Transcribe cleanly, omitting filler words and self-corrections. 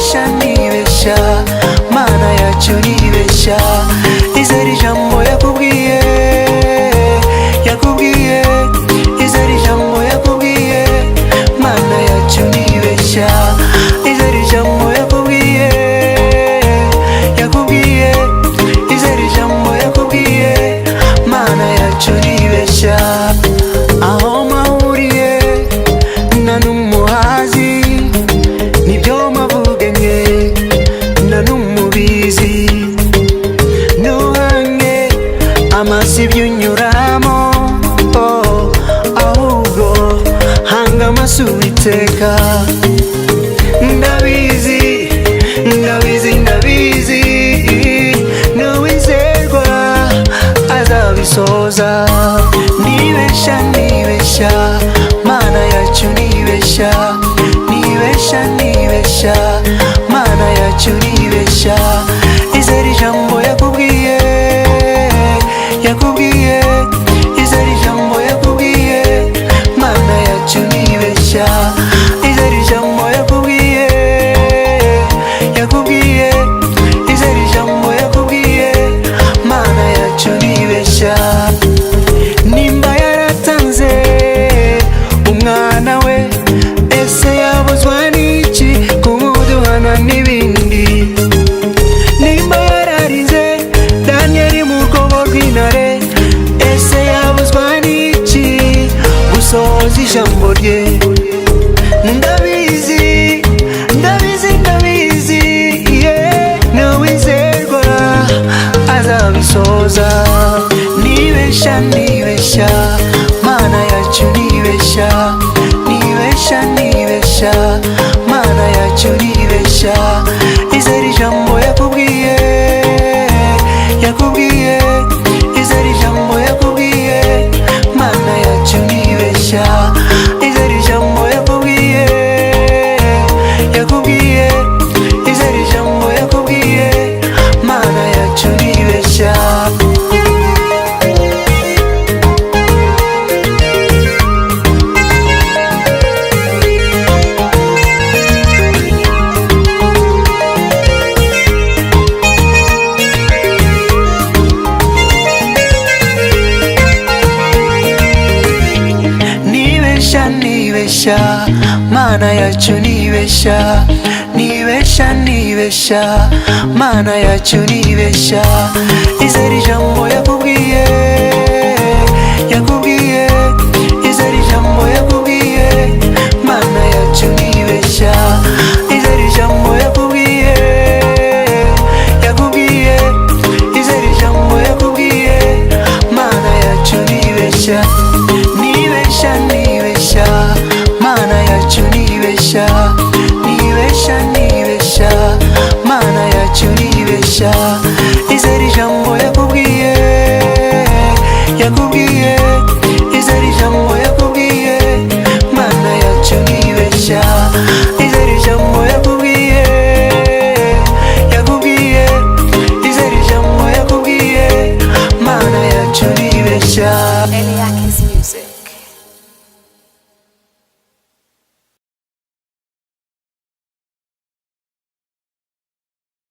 nibesha nibesha mana yacu nibesha izere ijambo yakubwiye yakubwiye izere ijambo yakubwiye mana yacu nibesha izere ijambo yakubwiye yakubwiye izere ijambo yakubwiye mana yacu nibesha aho mahuriye na n'umuhazi nibyo mavuganye na n'umubizi nuhange amasi byunyuramo ahubwo hanga amasura iteka ndabizi ndabizi ndabizi n'uwizerwa azabisoza nibesha nibesha mana yacu nibesha nibesha nibesha mana yacu nibesha izere ijambo yakubwiye yakubwiye izere ijambo yakubwiye mana yacu nibesha izere ijambo yakubwiye yakubwiye izere ijambo yakubwiye mana yacu nibesha nimba yaratanze umwana we ese yabuzwa n'iki kumuduhana n'ibindi nimba yararize Danieli mu rwobo rw'intare ese yabuzwa n'iki gusohoza ijambo rye ndabizi ndabizi ndabizi n'uwizerwa azabisoza nibesha nibesha mana yacu nibesha nibesha nibesha mana yacu nibesha izere ijambo yakubwiye yakubwiye izere ijambo yakubwiye mana yacu nibesha izere ijambo yakubwiye yakubwiye izere ijambo yakubwiye mana yacu nibesha nibesha mana yacu nibesha nibesha nibesha mana yacu nibesha izere ijambo yakubwiye yakubwiye izere ijambo yakubwiye mana yacu nibesha izere ijambo yakubwiye yakubwiye izere ijambo yakubwiye mana yacu nibesha nibesha nibesha mana yacu nibesha nibesha nibesha mana yacu nibesha